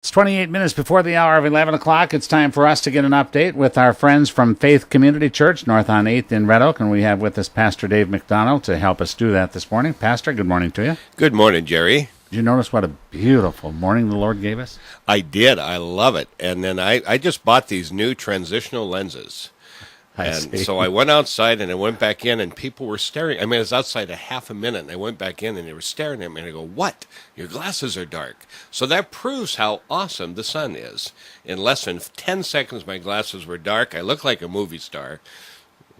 It's 28 minutes before the hour of 11 o'clock. It's time for us to get an update with our friends from Faith Community Church, north on 8th in Red Oak, and we have with us Pastor Dave McDonald to help us do that this morning. Pastor, good morning to you. Good morning, Jerry. Did you notice what a beautiful morning the Lord gave us? I did. I love it. And then I just bought these new transitional lenses. So I went outside and I went back in and people were staring. I mean, I was outside a half a minute and I went back in and they were staring at me and I go, "What? Your glasses are dark." So that proves how awesome the sun is. In less than 10 seconds, my glasses were dark. I look like a movie star.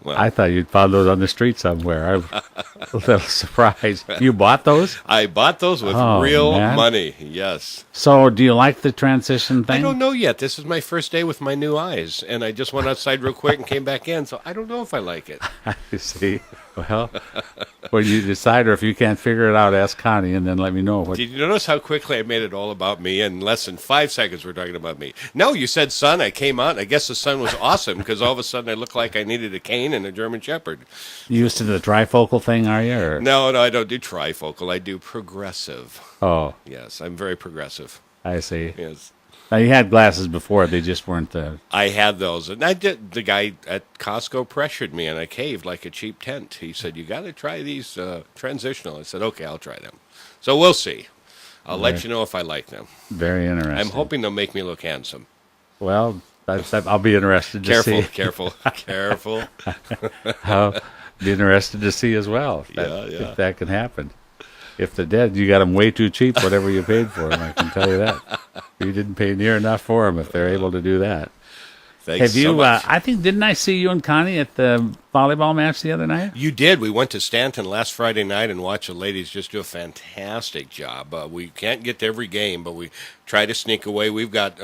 Well, I thought you'd found those on the street somewhere. I'm a little surprised. You bought those? I bought those with real money, yes. So do you like the transition thing? I don't know yet. This is my first day with my new eyes, and I just went outside real quick and came back in, so I don't know if I like it. You see? Well, when you decide, or if you can't figure it out, ask Connie and then let me know. Did you notice how quickly I made it all about me? In less than 5 seconds, we're talking about me. No, you said sun. I came out. I guess the sun was awesome because all of a sudden I looked like I needed a cane and a German Shepherd. You used to the trifocal thing, are you? Or? No, I don't do trifocal. I do progressive. Oh. Yes, I'm very progressive. I see. Yes. Now, you had glasses before. They just weren't... I had those. And the guy at Costco pressured me, and I caved like a cheap tent. He said, "You got to try these transitional." I said, "Okay, I'll try them." So we'll see. I'll let you know if I like them. Very interesting. I'm hoping they'll make me look handsome. Well, I'll be interested to see. Careful. I'll be interested to see as well if that can happen. If they're dead, you got them way too cheap, whatever you paid for them, I can tell you that. You didn't pay near enough for them if they're able to do that. Thanks so much. Didn't I see you and Connie at the volleyball match the other night? You did. We went to Stanton last Friday night and watched the ladies just do a fantastic job. We can't get to every game, but we try to sneak away. We've got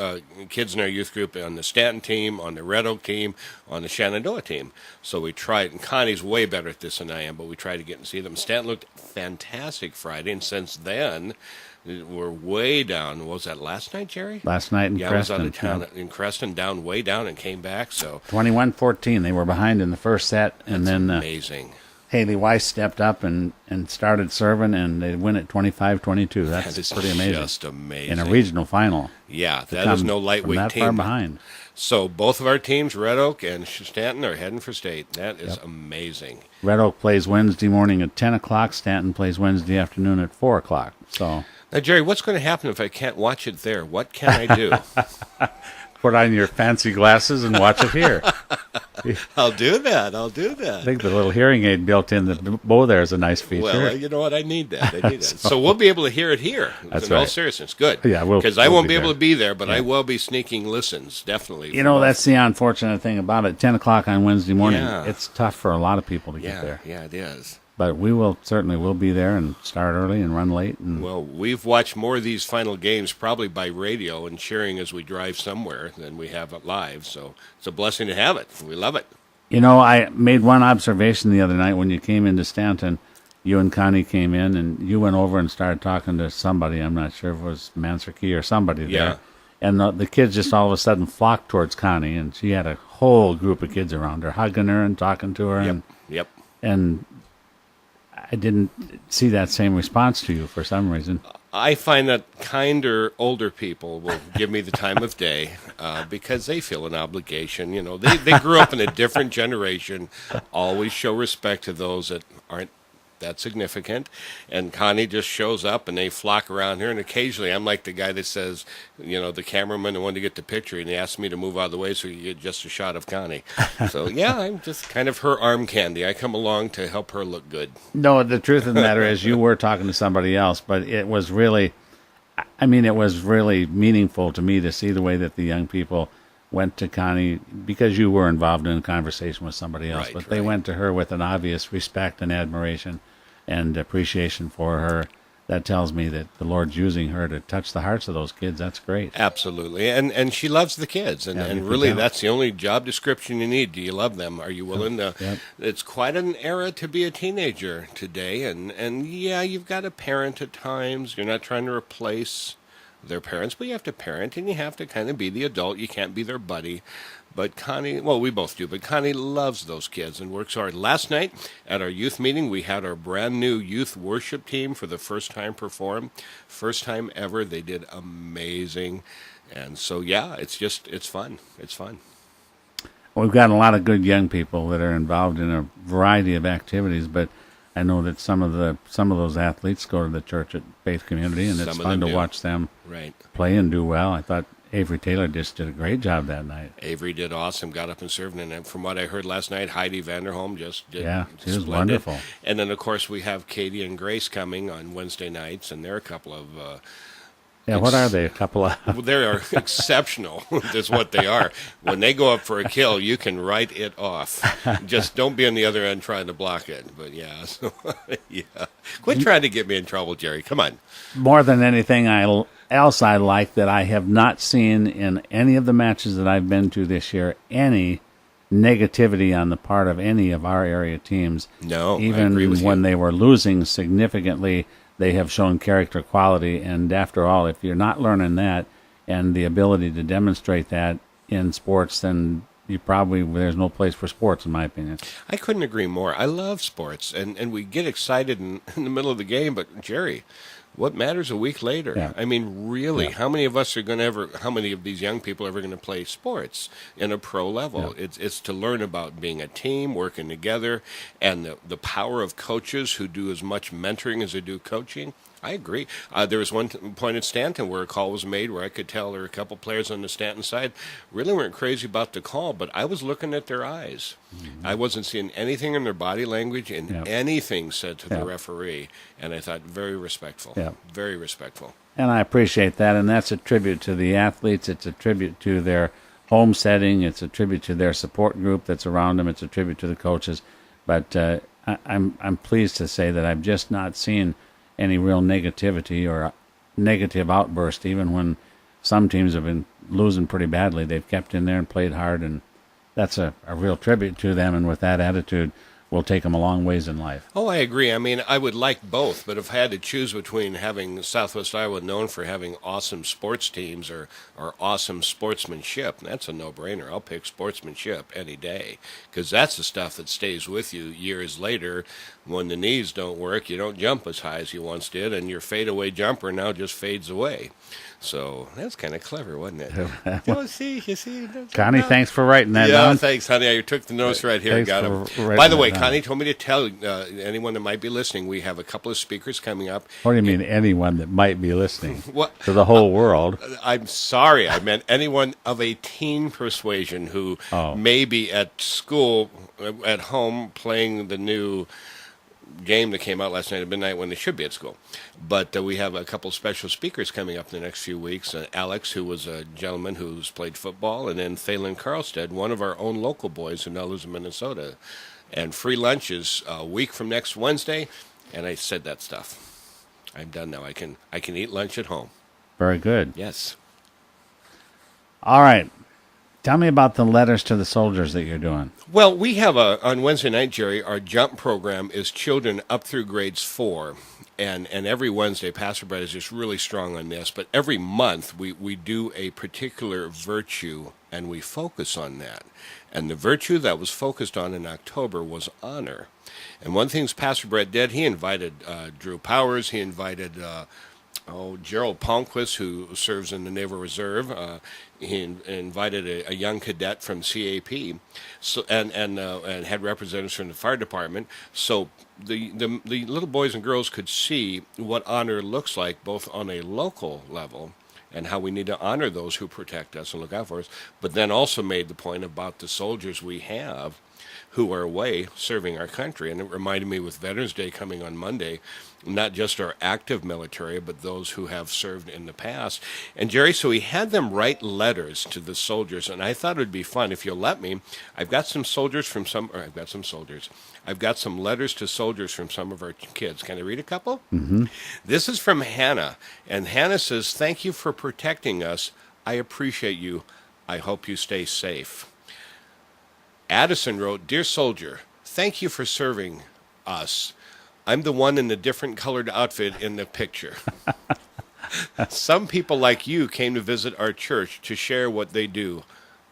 kids in our youth group on the Stanton team, on the Red Oak team, on the Shenandoah team. So we tried, and Connie's way better at this than I am, but we tried to get and see them. Stanton looked fantastic Friday, and since then... we're way down. What was that last night, Jerry? Last night in Creston. I was out of town in Creston, way down, and came back. So 21-14. They were behind in the first set, and then amazing. Haley Weiss stepped up and started serving, and they win at 25-22. That's pretty amazing. Just amazing in a regional final. Yeah, that is no lightweight that team. Far behind. So both of our teams, Red Oak and Stanton, are heading for state. That is amazing. Red Oak plays Wednesday morning at 10 o'clock. Stanton plays Wednesday afternoon at 4 o'clock. So. Now, Jerry, what's going to happen if I can't watch it there? What can I do? Put on your fancy glasses and watch it here. I'll do that. I think the little hearing aid built in the bow there is a nice feature. Well, you know what? I need that. So we'll be able to hear it here. That's in right. all seriousness. Good. Yeah, because I won't be able to be there, but I will be sneaking listens, definitely. You know, that's the unfortunate thing about it. 10 o'clock on Wednesday morning, it's tough for a lot of people to get there. Yeah, it is. But we will be there and start early and run late. Well, we've watched more of these final games probably by radio and cheering as we drive somewhere than we have it live. So it's a blessing to have it. We love it. You know, I made one observation the other night when you came into Stanton. You and Connie came in, and you went over and started talking to somebody. I'm not sure if it was Manserkey or somebody there. And the kids just all of a sudden flocked towards Connie, and she had a whole group of kids around her, hugging her and talking to her. Yep. And I didn't see that same response to you for some reason. I find that kinder older people will give me the time of day because they feel an obligation. You know, they grew up in a different generation, always show respect to those that aren't that significant. And Connie just shows up and they flock around her. And occasionally I'm like the guy that says, you know, the cameraman that wanted to get the picture and he asked me to move out of the way so you get just a shot of Connie. So, I'm just kind of her arm candy. I come along to help her look good. No, the truth of the matter is you were talking to somebody else, but it was really meaningful to me to see the way that the young people went to Connie because you were involved in a conversation with somebody else, but they went to her with an obvious respect and admiration and appreciation for her. That tells me that the Lord's using her to touch the hearts of those kids. That's great. Absolutely. And she loves the kids. And really, that's the only job description you need. Do you love them? Are you willing to? Yep. It's quite an era to be a teenager today. And you've got to parent at times. You're not trying to replace their parents, but you have to parent and you have to kind of be the adult. You can't be their buddy. But Connie, well, we both do, but Connie loves those kids and works hard. Last night at our youth meeting, we had our brand new youth worship team for the first time perform. First time ever. They did amazing. And so, yeah, it's fun. It's fun. We've got a lot of good young people that are involved in a variety of activities, but I know that some of those athletes go to the church at Faith Community, and it's fun to watch them play and do well. I thought Avery Taylor just did a great job that night. Avery did awesome, got up and served, and from what I heard last night, Heidi Vanderholm just did she was wonderful. And then, of course, we have Katie and Grace coming on Wednesday nights, and they're a couple of... what are they? A couple of... They are exceptional. That's what they are. When they go up for a kill, you can write it off. Just don't be on the other end trying to block it. But yeah, quit trying to get me in trouble, Jerry. Come on. More than anything else I like that I have not seen in any of the matches that I've been to this year, any negativity on the part of any of our area teams. No, even I agree with when you. they were losing significantly, they have shown character quality. And after all, if you're not learning that and the ability to demonstrate that in sports, then there's no place for sports, in my opinion. I couldn't agree more. I love sports, and we get excited in the middle of the game, but Jerry, what matters a week later? Yeah. I mean, really, how many of us are going to how many of these young people are ever going to play sports in a pro level? Yeah. It's to learn about being a team, working together, and the power of coaches who do as much mentoring as they do coaching. I agree. There was one point at Stanton where a call was made where I could tell there were a couple players on the Stanton side really weren't crazy about the call, but I was looking at their eyes. Mm-hmm. I wasn't seeing anything in their body language and anything said to the referee, and I thought very respectful. Yeah. Very respectful. And I appreciate that, and that's a tribute to the athletes. It's a tribute to their home setting. It's a tribute to their support group that's around them. It's a tribute to the coaches. But I'm pleased to say that I've just not seen any real negativity or negative outburst. Even when some teams have been losing pretty badly, they've kept in there and played hard, and that's a real tribute to them. And with that attitude, we'll take them a long ways in life. Oh, I agree. I mean, I would like both, but if I had to choose between having Southwest Iowa known for having awesome sports teams or awesome sportsmanship, that's a no-brainer. I'll pick sportsmanship any day, because that's the stuff that stays with you years later. When the knees don't work, you don't jump as high as you once did, and your fadeaway jumper now just fades away. So that's kind of clever, wasn't it? You see. Connie, thanks for writing that down. Yeah, thanks, honey. I took the notes right here. Thanks Got them. By the way, Connie told me to tell anyone that might be listening, we have a couple of speakers coming up. What do you mean, anyone that might be listening? To the whole world? I'm sorry. I meant anyone of a teen persuasion who may be at school, at home, playing the new game that came out last night at midnight when they should be at school. But we have a couple special speakers coming up in the next few weeks. Alex, who was a gentleman who's played football, and then Thalen Carlstead, one of our own local boys who now lives in Minnesota. And free lunch is a week from next Wednesday, and I said that stuff. I'm done now. I can eat lunch at home. Very good. Yes. All right. Tell me about the letters to the soldiers that you're doing. Well, we have on Wednesday night, Jerry, our jump program is children up through grades 4. And every Wednesday, Pastor Brett is just really strong on this. But every month, we do a particular virtue, and we focus on that. And the virtue that was focused on in October was honor. And one thing Pastor Brett did, he invited Drew Powers, he invited Gerald Palmquist, who serves in the Naval Reserve. He invited a young cadet from CAP, so and had representatives from the fire department. So the little boys and girls could see what honor looks like, both on a local level and how we need to honor those who protect us and look out for us, but then also made the point about the soldiers we have who are away serving our country. And it reminded me with Veterans Day coming on Monday, not just our active military, but those who have served in the past. And Jerry, so he had them write letters to the soldiers, and I thought it would be fun. If you'll let me, I've got some letters to soldiers from some of our kids. Can I read a couple? Mm-hmm. This is from Hannah, and Hannah says, "Thank you for protecting us. I appreciate you. I hope you stay safe." Addison wrote, "Dear soldier, thank you for serving us. I'm the one in the different colored outfit in the picture." Some people like you came to visit our church to share what they do.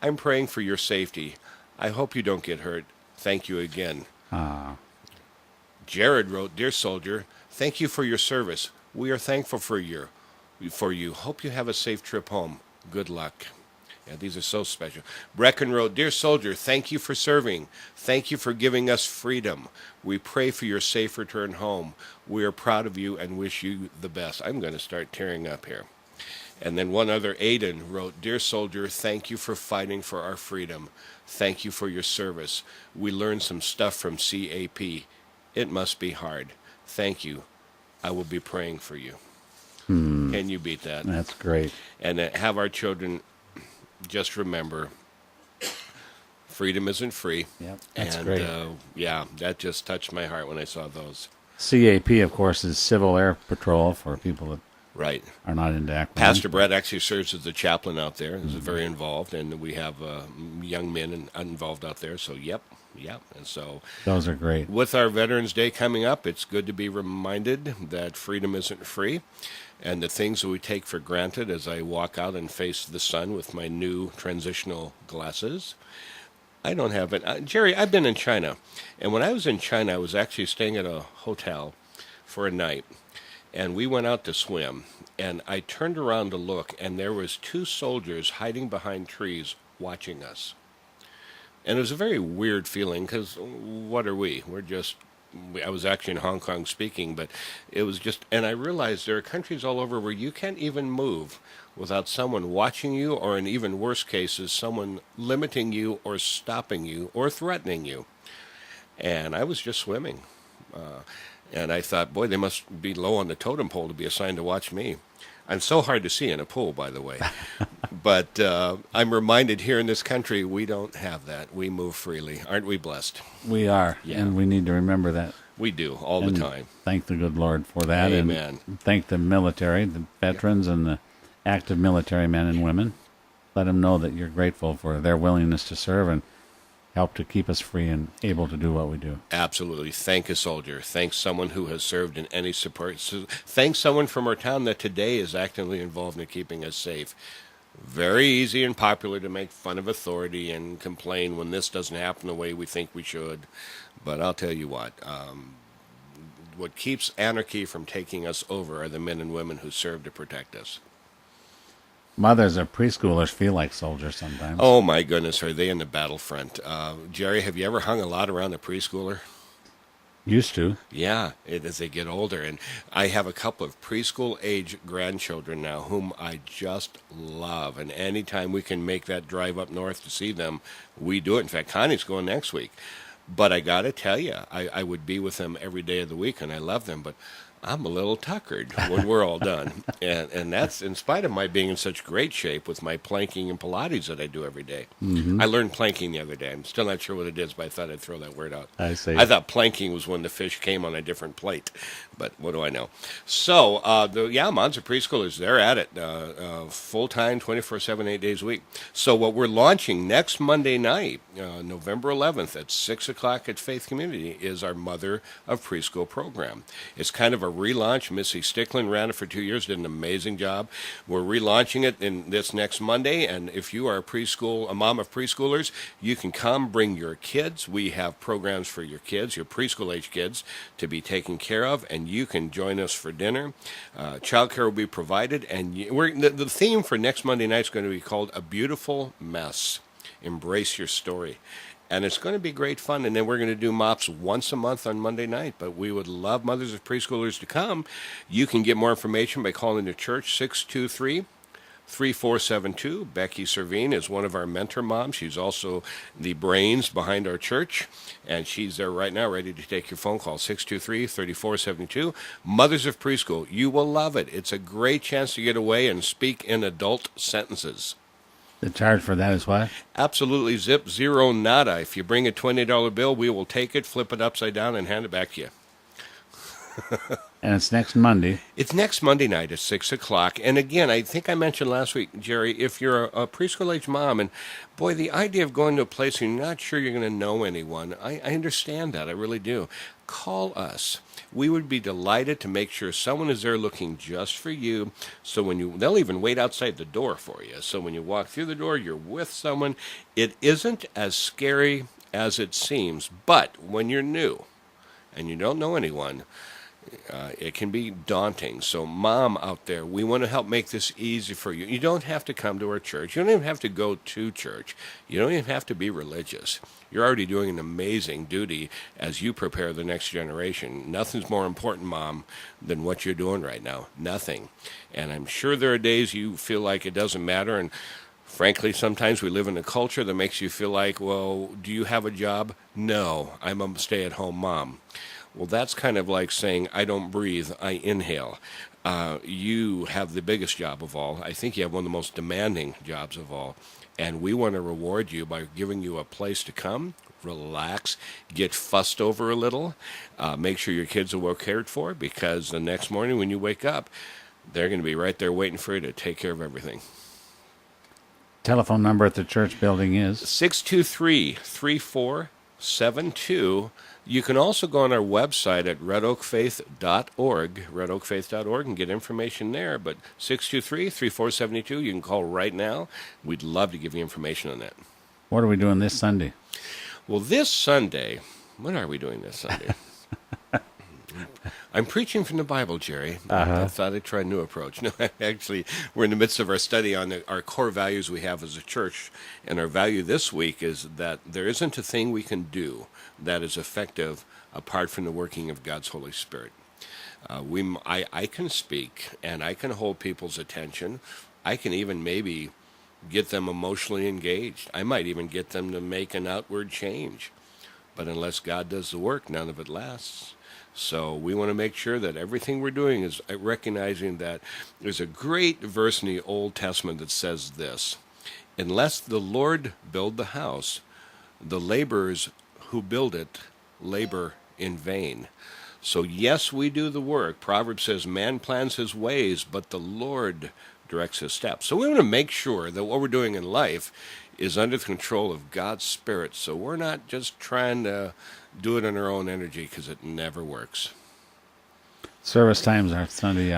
I'm praying for your safety. I hope you don't get hurt. Thank you again. Ah, Jared wrote, Dear soldier, thank you for your service. We are thankful for you. Hope you have a safe trip home. Good luck. Yeah, these are so special. Brecken wrote, Dear soldier, thank you for serving. Thank you for giving us freedom. We pray for your safe return home. We are proud of you and wish you the best. I'm going to start tearing up here. And then one other, Aiden, wrote, Dear soldier, thank you for fighting for our freedom. Thank you for your service. We learned some stuff from CAP. It must be hard. Thank you. I will be praying for you. Can you beat that? that's great. And have our children just remember, freedom isn't free. Yep, that's and, great. Yeah, that just touched my heart when I saw those. CAP, of course, is Civil Air Patrol for people that Right. are not into acronyms. Pastor Brett actually serves as the chaplain out there. He's very involved, and we have young men involved out there. So, yep. And so, Those are great. with our Veterans Day coming up, it's good to be reminded that freedom isn't free, and the things that we take for granted as I walk out and face the sun with my new transitional glasses. I don't have it. Jerry, I've been in China, and when I was in China, I was actually staying at a hotel for a night. And we went out to swim, and I turned around to look, and there was 2 soldiers hiding behind trees watching us. And it was a very weird feeling, because what are we? I was actually in Hong Kong speaking, but it was just, and I realized there are countries all over where you can't even move without someone watching you, or in even worse cases, someone limiting you or stopping you or threatening you. And I was just swimming. And I thought, boy, they must be low on the totem pole to be assigned to watch me. I'm so hard to see in a pool, by the way. But I'm reminded here in this country, we don't have that. We move freely. Aren't we blessed? We are, Yeah. and we need to remember that. We do, all And the time. Thank the good Lord for that. Amen. And thank the military, the veterans, and the active military men and women. Let them know that you're grateful for their willingness to serve and help to keep us free and able to do what we do. Absolutely. Thank a soldier. Thank someone who has served in any support. Thank someone from our town that today is actively involved in keeping us safe. Very easy and popular to make fun of authority and complain when this doesn't happen the way we think we should. But I'll tell you what keeps anarchy from taking us over are the men and women who serve to protect us. Mothers of preschoolers feel like soldiers sometimes. Oh, my goodness, are they in the battlefront? Jerry, have you ever hung a lot around a preschooler? Used to. Yeah, as they get older. And I have a couple of preschool-age grandchildren now whom I just love. And anytime we can make that drive up north to see them, we do it. In fact, Connie's going next week. But I got to tell you, I would be with them every day of the week, and I love them. But I'm a little tuckered when we're all done. And that's in spite of my being in such great shape with my planking and Pilates that I do every day. Mm-hmm. I learned planking the other day. I'm still not sure what it is, but I thought I'd throw that word out. I see. I thought planking was when the fish came on a different plate, but what do I know? So, moms are preschoolers. They're at it full-time, 24/7, 8 days a week. So what we're launching next Monday night, November 11th at 6 o'clock at Faith Community is our Mother of Preschool program. It's kind of a relaunch. Missy Stickland ran it for 2 years, did an amazing job. We're relaunching it in this next Monday, and if you are a mom of preschoolers, you can come, bring your kids. We have programs for your kids, your preschool-age kids, to be taken care of, and you can join us for dinner. Childcare will be provided, and the theme for next Monday night is going to be called A Beautiful Mess. Embrace your story. And it's going to be great fun. And then we're going to do MOPS once a month on Monday night. But we would love mothers of preschoolers to come. You can get more information by calling the church, 623-3472. Becky Servine is one of our mentor moms. She's also the brains behind our church. And she's there right now ready to take your phone call, 623-3472. Mothers of Preschool, you will love it. It's a great chance to get away and speak in adult sentences. The charge for that is what? Absolutely zip, zero, nada. If you bring a $20 bill, we will take it, flip it upside down, and hand it back to you. And it's next Monday. It's next Monday night at 6 o'clock. And again, I think I mentioned last week, Jerry, if you're a preschool age mom, and boy, the idea of going to a place and you're not sure you're going to know anyone, I understand that. I really do. Call us. We would be delighted to make sure someone is there looking just for you. So they'll even wait outside the door for you. So when you walk through the door, you're with someone. It isn't as scary as it seems. But when you're new and you don't know anyone, it can be daunting. So, mom out there, we want to help make this easy for you. You don't have to come to our church. You don't even have to go to church. You don't even have to be religious. You're already doing an amazing duty as you prepare the next generation. Nothing's more important, Mom, than what you're doing right now. Nothing. And I'm sure there are days you feel like it doesn't matter. And frankly, sometimes we live in a culture that makes you feel like, well, do you have a job? No, I'm a stay-at-home mom. Well, that's kind of like saying, I don't breathe, I inhale. You have the biggest job of all. I think you have one of the most demanding jobs of all. And we want to reward you by giving you a place to come, relax, get fussed over a little, make sure your kids are well cared for, because the next morning when you wake up, they're going to be right there waiting for you to take care of everything. Telephone number at the church building is 623-3472. You can also go on our website at redoakfaith.org, and get information there. But 623-3472, you can call right now. We'd love to give you information on that. What are we doing this Sunday? Well, this Sunday, what are we doing this Sunday? I'm preaching from the Bible, Jerry. I thought I'd try a new approach. No, actually, we're in the midst of our study on our core values we have as a church. And our value this week is that there isn't a thing we can do that is effective apart from the working of God's Holy Spirit. I can speak, and I can hold people's attention. I can even maybe get them emotionally engaged. I might even get them to make an outward change. But unless God does the work, none of it lasts. So we want to make sure that everything we're doing is recognizing that there's a great verse in the Old Testament that says this: unless the Lord build the house, the laborers who build it labor in vain. So yes, we do the work. Proverbs says, man plans his ways, but the Lord directs his steps. So we want to make sure that what we're doing in life is under the control of God's Spirit. So we're not just trying to do it on our own energy, because it never works. Service times are Sunday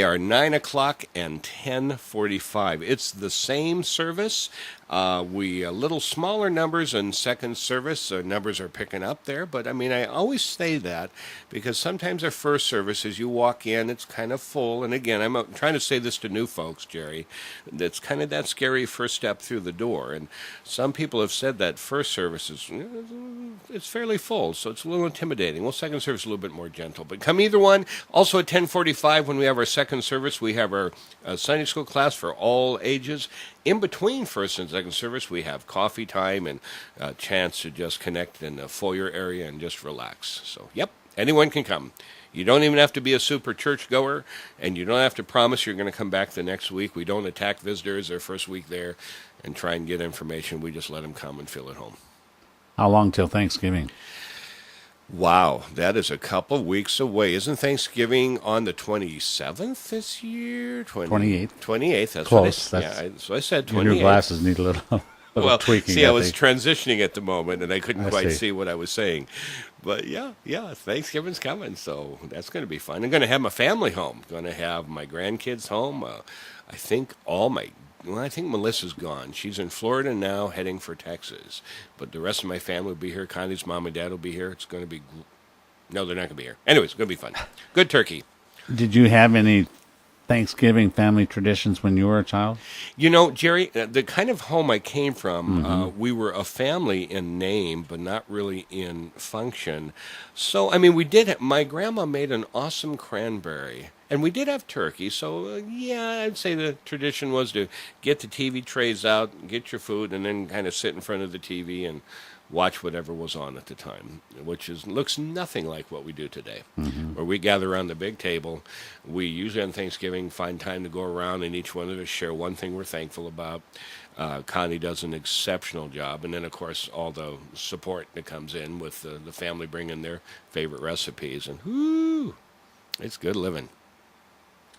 are 9 o'clock and 10:45. It's the same service. We a little smaller numbers in second service. Numbers are picking up there, but I mean, I always say that because sometimes our first service, as you walk in, it's kind of full. And again, I'm trying to say this to new folks, Jerry. That's kind of that scary first step through the door. And some people have said that first service is it's fairly full, so it's a little intimidating. Well, second service is a little bit more gentle, but come either one. Also at 10:45, when we have our second service, we have our Sunday school class for all ages. In between first and second service, we have coffee time and a chance to just connect in the foyer area and just relax. So, yep, anyone can come. You don't even have to be a super churchgoer, and you don't have to promise you're going to come back the next week. We don't attack visitors their first week there and try and get information. We just let them come and feel at home. How long till Thanksgiving? Wow, that is a couple weeks away. Isn't Thanksgiving on the 27th this year? 28th. 28th, that's close. What so I said 28th. Your glasses need a little tweaking. See, I was transitioning at the moment, and I couldn't quite see see what I was saying. But yeah, Thanksgiving's coming, so that's going to be fun. I'm going to have my family home. Going to have my grandkids home. I think Melissa's gone. She's in Florida now, heading for Texas. But the rest of my family will be here. Connie's mom and dad will be here. It's going to be... No, they're not going to be here. Anyways, it's going to be fun. Good turkey. Did you have any Thanksgiving family traditions when you were a child? You know, Jerry, the kind of home I came from, we were a family in name, but not really in function. So, I mean, my grandma made an awesome cranberry. And we did have turkey, so I'd say the tradition was to get the TV trays out, get your food, and then kind of sit in front of the TV and watch whatever was on at the time, which looks nothing like what we do today, where we gather around the big table. We usually on Thanksgiving find time to go around and each one of us share one thing we're thankful about. Connie does an exceptional job, and then of course all the support that comes in with the family bringing their favorite recipes, and whoo, it's good living.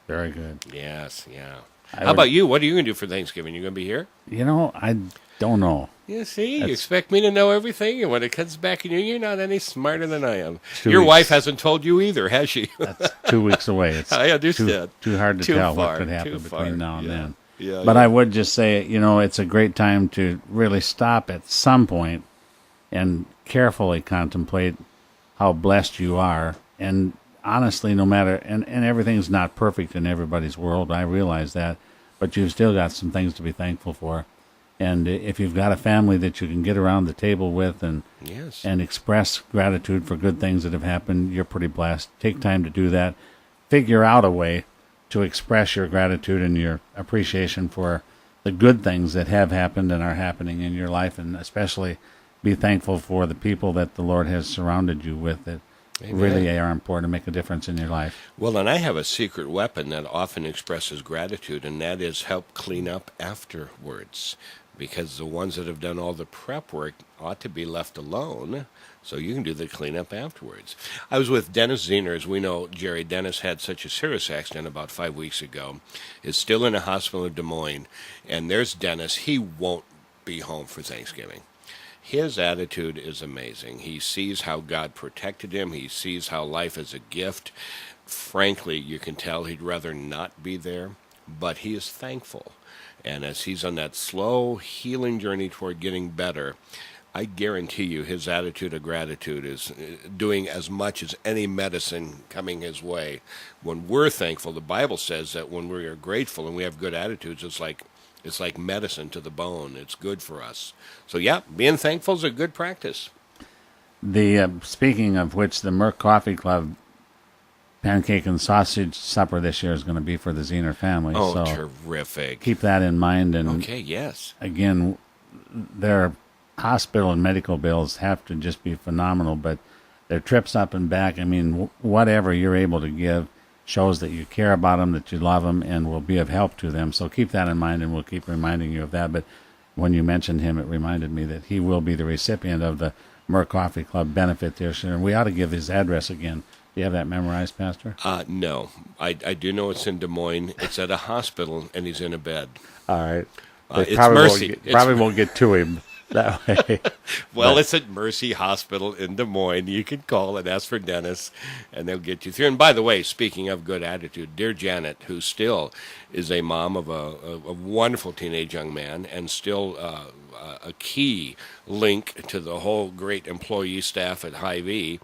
Very good. Yes, yeah. How about you? What are you going to do for Thanksgiving? You going to be here? I don't know. Yeah, see, you expect me to know everything, and when it comes back in you, you're not any smarter than I am. 2 Your weeks. wife hasn't told you either, has she? That's 2 weeks away. It's I understand. Too hard to Too tell far, what could happen too between far. now and Yeah. then. Yeah, But yeah. I would just say, it's a great time to really stop at some point and carefully contemplate how blessed you are. And honestly, no matter, and everything's not perfect in everybody's world, I realize that, but you've still got some things to be thankful for. And if you've got a family that you can get around the table with and Yes. and express gratitude for good things that have happened, you're pretty blessed. Take time to do that. Figure out a way to express your gratitude and your appreciation for the good things that have happened and are happening in your life, and especially be thankful for the people that the Lord has surrounded you with that Amen. really are important to make a difference in your life. Well, and I have a secret weapon that often expresses gratitude, and that is help clean up afterwards. Because the ones that have done all the prep work ought to be left alone, so you can do the cleanup afterwards. I was with Dennis Zener. As we know, Jerry, Dennis had such a serious accident about 5 weeks ago, is still in a hospital in Des Moines, and there's Dennis. He won't be home for Thanksgiving. His attitude is amazing. He sees how God protected him. He sees how life is a gift. Frankly, you can tell he'd rather not be there, but he is thankful. And as he's on that slow healing journey toward getting better, I guarantee you his attitude of gratitude is doing as much as any medicine coming his way. When we're thankful, the Bible says that when we are grateful and we have good attitudes, it's like medicine to the bone. It's good for us. So yeah, being thankful is a good practice. Speaking of which, the Merck Coffee Club pancake and sausage supper this year is going to be for the Zener family. Oh, so terrific. keep that in mind. And Okay, yes. again, their hospital and medical bills have to just be phenomenal, but their trips up and back, whatever you're able to give shows that you care about them, that you love them, and will be of help to them. So keep that in mind, and we'll keep reminding you of that. But when you mentioned him, it reminded me that he will be the recipient of the Merck Coffee Club benefit this year, and we ought to give his address again. Do you have that memorized, Pastor? No. I do know it's in Des Moines. It's at a hospital, and he's in a bed. All right. It's Mercy. Probably won't get to him that way. Well, it's at Mercy Hospital in Des Moines. You can call and ask for Dennis, and they'll get you through. And by the way, speaking of good attitude, dear Janet, who still is a mom of a wonderful teenage young man and still a key link to the whole great employee staff at Hy-Vee,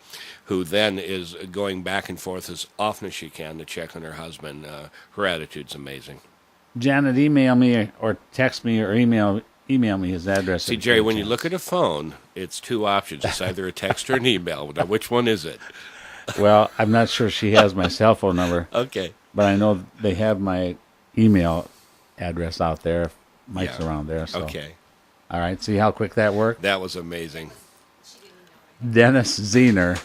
who then is going back and forth as often as she can to check on her husband. Her attitude's amazing. Janet, email me or text me or email me his address. See, Jerry, when you look at a phone, it's two options. It's either a text or an email. Now, which one is it? Well, I'm not sure she has my cell phone number. Okay. But I know they have my email address out there. If Mike's Yeah. around there. So. Okay. All right. See how quick that worked? That was amazing. Dennis Zener,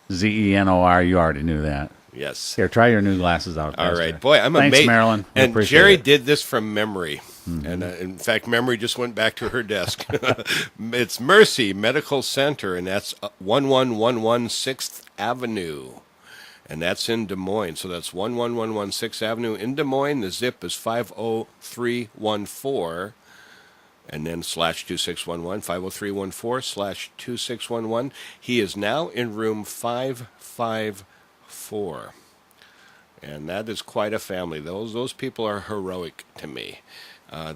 Zenor. You already knew that. Yes. Here, try your new glasses out. All Pastor. right. Boy, I'm Thanks, amazed. Marilyn. We And appreciate Jerry it. did this from memory. And in fact, memory just went back to her desk. It's Mercy Medical Center, and that's 1111 6th Avenue. And that's in Des Moines. So that's 1111 6th Avenue in Des Moines. The zip is 50314. And then /2611, 50314/2611. He is now in room 554. And that is quite a family. Those people are heroic to me.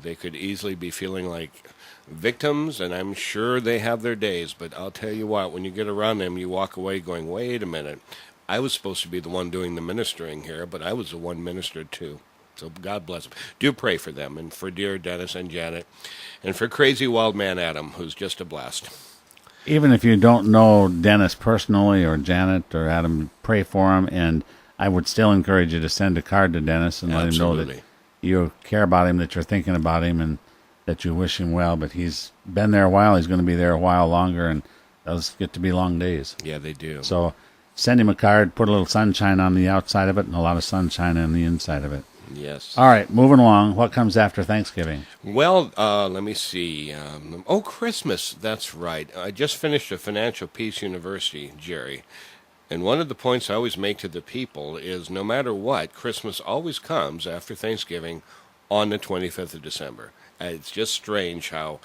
They could easily be feeling like victims, and I'm sure they have their days. But I'll tell you what, when you get around them, you walk away going, wait a minute. I was supposed to be the one doing the ministering here, but I was the one ministered to. So God bless them. Do pray for them, and for dear Dennis and Janet, and for crazy wild man Adam, who's just a blast. Even if you don't know Dennis personally or Janet or Adam, pray for him. And I would still encourage you to send a card to Dennis and let him know that Absolutely. you care about him, that you're thinking about him, and that you wish him well. But he's been there a while. He's going to be there a while longer, and those get to be long days. Yeah, they do. So send him a card, put a little sunshine on the outside of it, and a lot of sunshine on the inside of it. Yes. All right, moving along. What comes after Thanksgiving? Well, let me see. Christmas. That's right. I just finished a Financial Peace University, Jerry. And one of the points I always make to the people is no matter what, Christmas always comes after Thanksgiving on the 25th of December. It's just strange how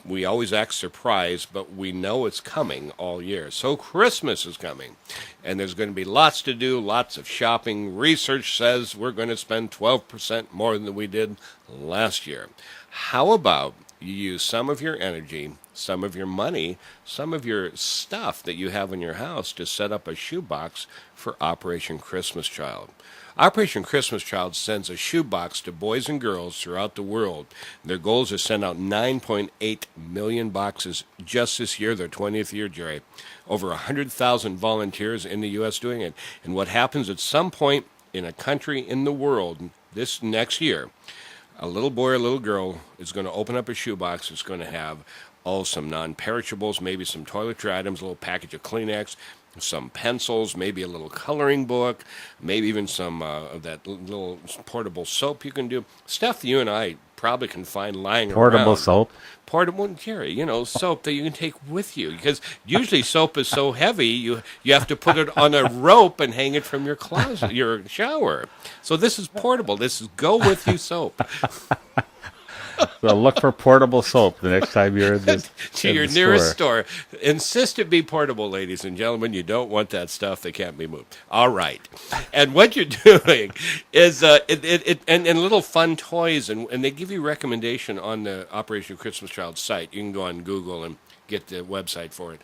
we always act surprised, but we know it's coming all year. So Christmas is coming, and there's going to be lots to do, lots of shopping. Research says we're going to spend 12% more than we did last year. How about you use some of your energy, some of your money, some of your stuff that you have in your house to set up a shoebox for Operation Christmas Child? Operation Christmas Child sends a shoebox to boys and girls throughout the world. Their goal is to send out 9.8 million boxes just this year, their 20th year, Jerry. Over 100,000 volunteers in the U.S. doing it. And what happens at some point in a country in the world this next year, a little boy or a little girl is going to open up a shoebox. It's going to have some non-perishables, maybe some toiletry items, a little package of Kleenex, some pencils, maybe a little coloring book, maybe even some of that little portable soap you can do. Stuff that you and I probably can find lying around. Portable soap? Portable, Jerry, soap that you can take with you. Because usually soap is so heavy, you have to put it on a rope and hang it from your closet, your shower. So this is portable. This is go-with-you soap. So look for portable soap the next time you're in this to your nearest store. Insist it be portable, ladies and gentlemen. You don't want that stuff that can't be moved. All right. And what you're doing is and little fun toys, and they give you recommendation on the Operation Christmas Child site. You can go on Google and get the website for it.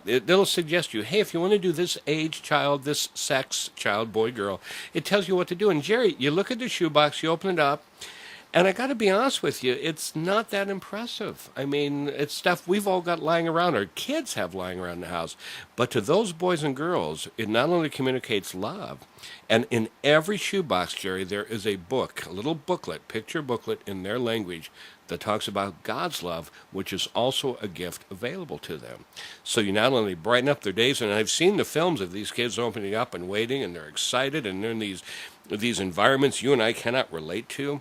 It'll suggest you, hey, if you want to do this age child, this sex child, boy, girl, it tells you what to do. And Jerry, you look at the shoebox, you open it up, and I got to be honest with you, it's not that impressive. I mean, it's stuff we've all got lying around, our kids have lying around the house. But to those boys and girls, it not only communicates love, and in every shoebox, Jerry, there is a book, a little booklet, picture booklet in their language that talks about God's love, which is also a gift available to them. So you not only brighten up their days, and I've seen the films of these kids opening up and waiting, and they're excited, and they're in these environments you and I cannot relate to.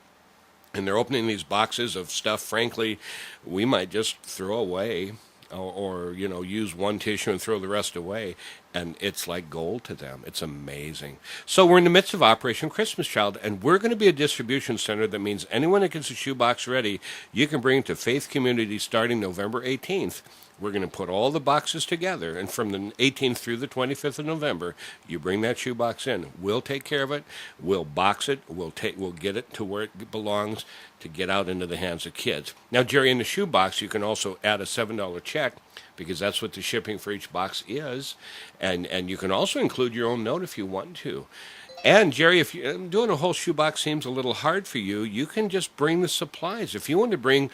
And they're opening these boxes of stuff, frankly, we might just throw away or use one tissue and throw the rest away. And it's like gold to them. It's amazing. So we're in the midst of Operation Christmas Child, and we're going to be a distribution center. That means anyone that gets a shoebox ready, you can bring it to Faith Community starting November 18th. We're going to put all the boxes together, and from the 18th through the 25th of November, you bring that shoebox in. We'll take care of it. We'll box it. We'll get it to where it belongs to get out into the hands of kids. Now, Jerry, in the shoebox, you can also add a $7 check because that's what the shipping for each box is, and you can also include your own note if you want to. And, Jerry, if you're doing a whole shoebox seems a little hard for you, you can just bring the supplies. If you want to bring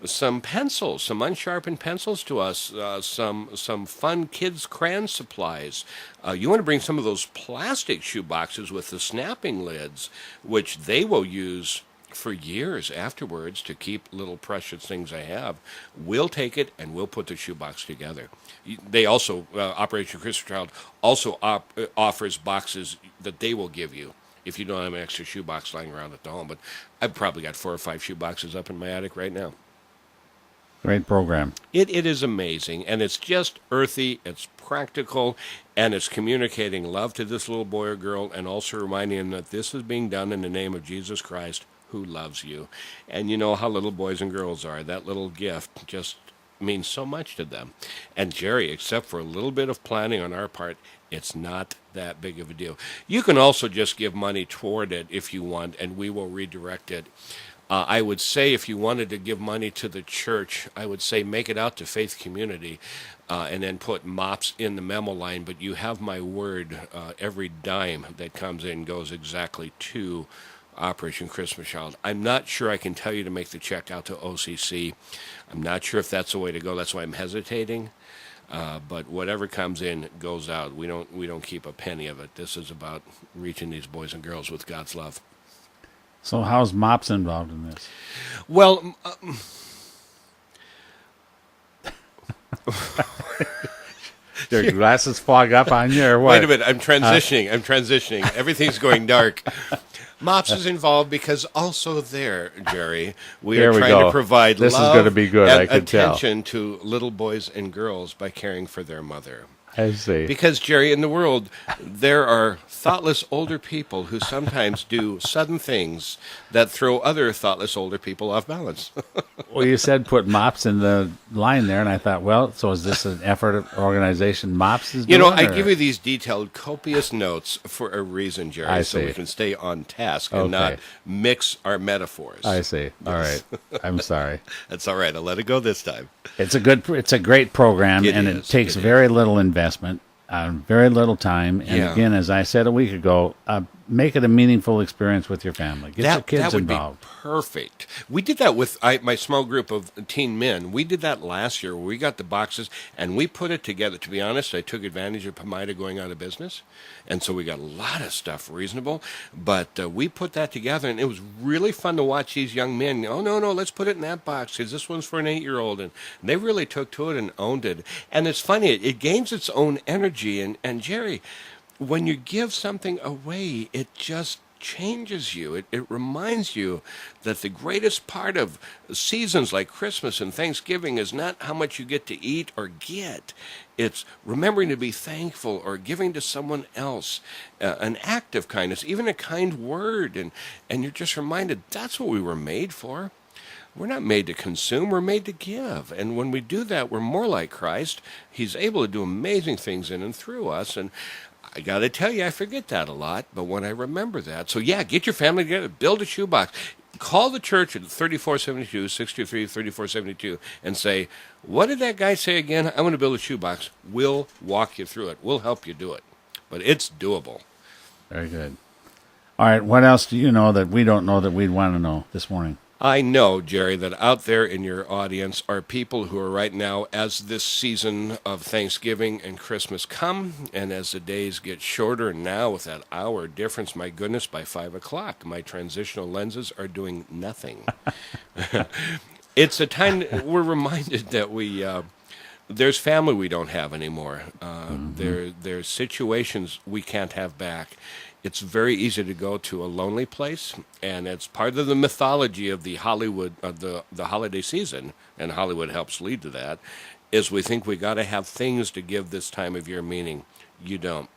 some pencils, some unsharpened pencils to us, some fun kids' crayon supplies. You want to bring some of those plastic shoe boxes with the snapping lids, which they will use for years afterwards to keep little precious things I have. We'll take it and we'll put the shoebox together. They also, Operation Christmas Child also offers boxes that they will give you if you don't have an extra shoebox lying around at the home. But I've probably got 4 or 5 shoeboxes up in my attic right now. Great program. It is amazing, and it's just earthy, it's practical, and it's communicating love to this little boy or girl, and also reminding them that this is being done in the name of Jesus Christ, who loves you. And you know how little boys and girls are. That little gift just means so much to them. And Jerry, except for a little bit of planning on our part, it's not that big of a deal. You can also just give money toward it if you want, and we will redirect it. I would say if you wanted to give money to the church, I would say make it out to Faith Community and then put MOPS in the memo line. But you have my word, every dime that comes in goes exactly to Operation Christmas Child. I'm not sure I can tell you to make the check out to OCC. I'm not sure if that's the way to go. That's why I'm hesitating. But whatever comes in goes out. We don't keep a penny of it. This is about reaching these boys and girls with God's love. So how's MOPS involved in this? Well, Your glasses fog up on you, or what? Wait a minute, I'm transitioning. Everything's going dark. Mops is involved because also there, Jerry, we Here are we trying go. to provide This is love gonna be good, and I can tell. attention to little boys and girls by caring for their mother. I see. Because, Jerry, in the world, there are thoughtless older people who sometimes do sudden things that throw other thoughtless older people off balance. Well, you said put MOPS in the line there, and I thought, well, so is this an effort of organization MOPS is doing? You know, I or- give you these detailed, copious notes for a reason, Jerry, I so see. we can stay on task and Okay. not mix our metaphors. I see. All right. I'm sorry. That's all right. I'll let it go this time. It's a great program, It and is. it takes It is. very little investment, very little time, and Yeah. again, as I said a week ago, make it a meaningful experience with your family. Get your kids that would involved. be perfect. We did that with my small group of teen men. We did that last year where we got the boxes and we put it together. To be honest, I took advantage of Pomida going out of business, and so we got a lot of stuff reasonable. But we put that together, and it was really fun to watch these young men. Oh, no, let's put it in that box because this one's for an 8-year-old. And they really took to it and owned it. And it's funny, it gains its own energy. And Jerry, when you give something away, it just changes you. It reminds you that the greatest part of seasons like Christmas and Thanksgiving is not how much you get to eat or get. It's remembering to be thankful or giving to someone else, an act of kindness, even a kind word. And you're just reminded that's what we were made for. We're not made to consume, we're made to give. And when we do that, we're more like Christ. He's able to do amazing things in and through us. And I got to tell you, I forget that a lot, but when I remember that. So, yeah, get your family together, build a shoebox. Call the church at 3472, 623 3472, and say, what did that guy say again? I want to build a shoebox. We'll walk you through it. We'll help you do it. But it's doable. Very good. All right, what else do you know that we don't know that we'd want to know this morning? I know, Jerry, that out there in your audience are people who are right now, as this season of Thanksgiving and Christmas come, and as the days get shorter, and now with that hour difference, my goodness, by 5 o'clock, my transitional lenses are doing nothing. It's a time we're reminded that there's family we don't have anymore. There's situations we can't have back. It's very easy to go to a lonely place, and it's part of the mythology of the Hollywood of the holiday season, and Hollywood helps lead to that. Is we think we got to have things to give this time of year meaning. You don't.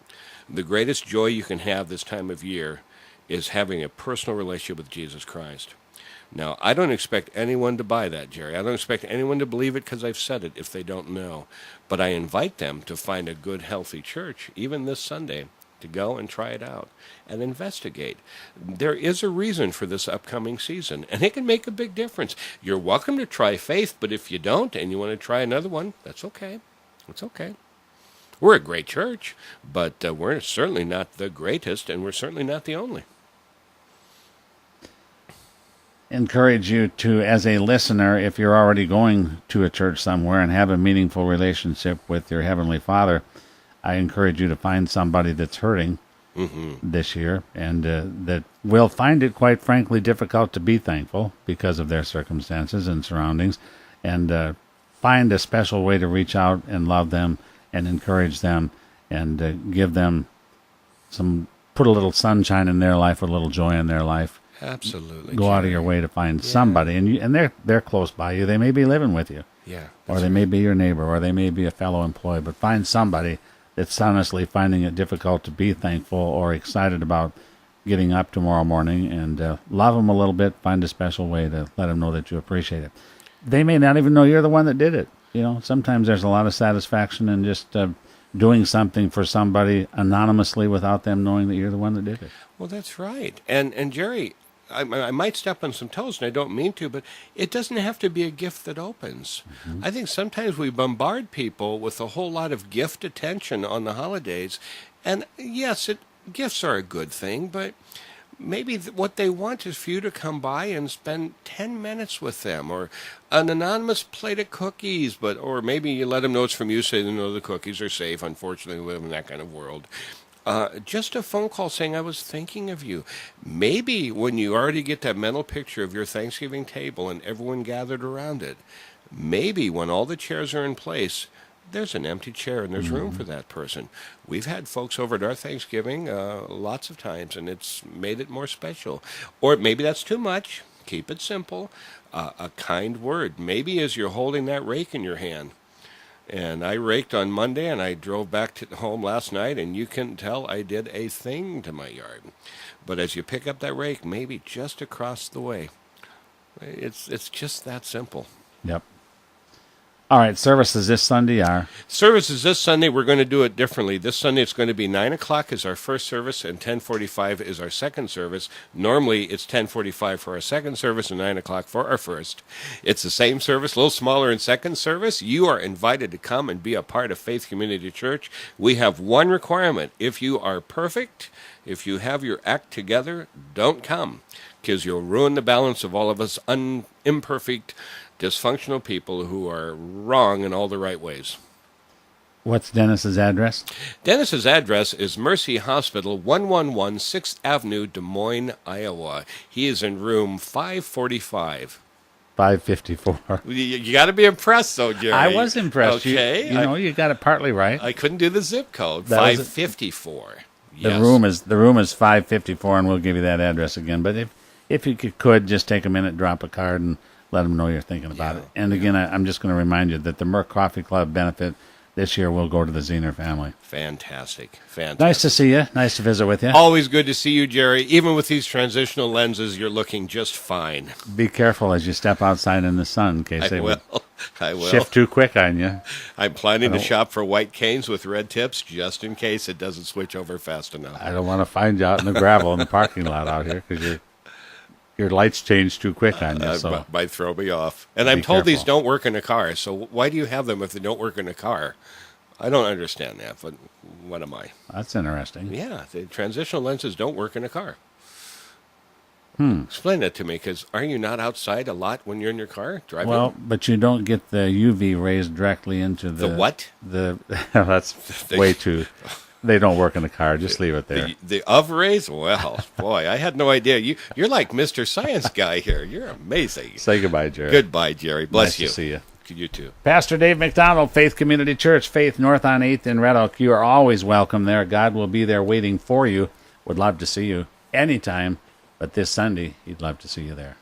The greatest joy you can have this time of year is having a personal relationship with Jesus Christ. Now, I don't expect anyone to buy that, Jerry. I don't expect anyone to believe it because I've said it if they don't know. But I invite them to find a good, healthy church, even this Sunday, to go and try it out and investigate. There is a reason for this upcoming season, and it can make a big difference. You're welcome to try faith, but if you don't and you want to try another one, that's okay. It's okay. We're a great church, but we're certainly not the greatest, and we're certainly not the only. Encourage you to, as a listener, if you're already going to a church somewhere and have a meaningful relationship with your Heavenly Father, I encourage you to find somebody that's hurting this year and that will find it, quite frankly, difficult to be thankful because of their circumstances and surroundings, and find a special way to reach out and love them and encourage them and give them put a little sunshine in their life, a little joy in their life. Absolutely. Go out of your way to find somebody, and they're close by you. They may be living with you, or they may be your neighbor, or they may be a fellow employee. But find somebody that's honestly finding it difficult to be thankful or excited about getting up tomorrow morning, and love them a little bit. Find a special way to let them know that you appreciate it. They may not even know you're the one that did it. You know, sometimes there's a lot of satisfaction in just doing something for somebody anonymously without them knowing that you're the one that did it. Well, that's right. And Jerry, I might step on some toes, and I don't mean to, but it doesn't have to be a gift that opens. I think sometimes we bombard people with a whole lot of gift attention on the holidays. And yes, gifts are a good thing, but maybe what they want is for you to come by and spend 10 minutes with them, or an anonymous plate of cookies, or maybe you let them know it's from you, so they know the cookies are safe. Unfortunately, we live in that kind of world. Just a phone call saying, I was thinking of you. Maybe when you already get that mental picture of your Thanksgiving table and everyone gathered around it, Maybe when all the chairs are in place, there's an empty chair and there's room for that person. We've had folks over at our Thanksgiving lots of times, and it's made it more special. Or maybe that's too much. Keep it simple. A kind word. Maybe as you're holding that rake in your hand. And I raked on Monday, and I drove back to home last night, and you can tell I did a thing to my yard. But as you pick up that rake, maybe just across the way, it's just that simple. Yep. All right, services this Sunday are? Services this Sunday, we're going to do it differently. This Sunday it's going to be 9 o'clock is our first service and 10:45 is our second service. Normally it's 10:45 for our second service and 9 o'clock for our first. It's the same service, a little smaller in second service. You are invited to come and be a part of Faith Community Church. We have one requirement. If you are perfect, if you have your act together, don't come, because you'll ruin the balance of all of us imperfect, dysfunctional people who are wrong in all the right ways. What's Dennis's address? Dennis's address is Mercy Hospital, 111 6th Avenue, Des Moines, Iowa. He is in room 545. 554. You got to be impressed, though, Jerry. I was impressed. Okay. You got it partly right. I couldn't do the zip code. That was 554. The Yes. room is 554, and we'll give you that address again. But if you could just take a minute, drop a card, and let them know you're thinking about it. And again, I'm just going to remind you that the Merck Coffee Club benefit this year will go to the Zener family. Fantastic. Nice to see you. Nice to visit with you. Always good to see you, Jerry. Even with these transitional lenses, you're looking just fine. Be careful as you step outside in the sun in case they will shift too quick on you. I'm planning to shop for white canes with red tips just in case it doesn't switch over fast enough. I don't want to find you out in the gravel in the parking lot out here because your lights change too quick on you. So Might throw me off. And I'm told these don't work in a car, so why do you have them if they don't work in a car? I don't understand that, but what am I? that's interesting. Yeah, the transitional lenses don't work in a car. Explain that to me, because are you not outside a lot when you're in your car driving? Well, but you don't get the UV rays directly into the what? That's way too. They don't work in the car. Just leave it there. The UV rays? Well, boy, I had no idea. You're like Mr. Science Guy here. You're amazing. Say goodbye, Jerry. Goodbye, Jerry. Bless Nice you. to see you. You too. Pastor Dave McDonald, Faith Community Church, Faith North on 8th in Red Oak. You are always welcome there. God will be there waiting for you. Would love to see you anytime, but this Sunday, he'd love to see you there.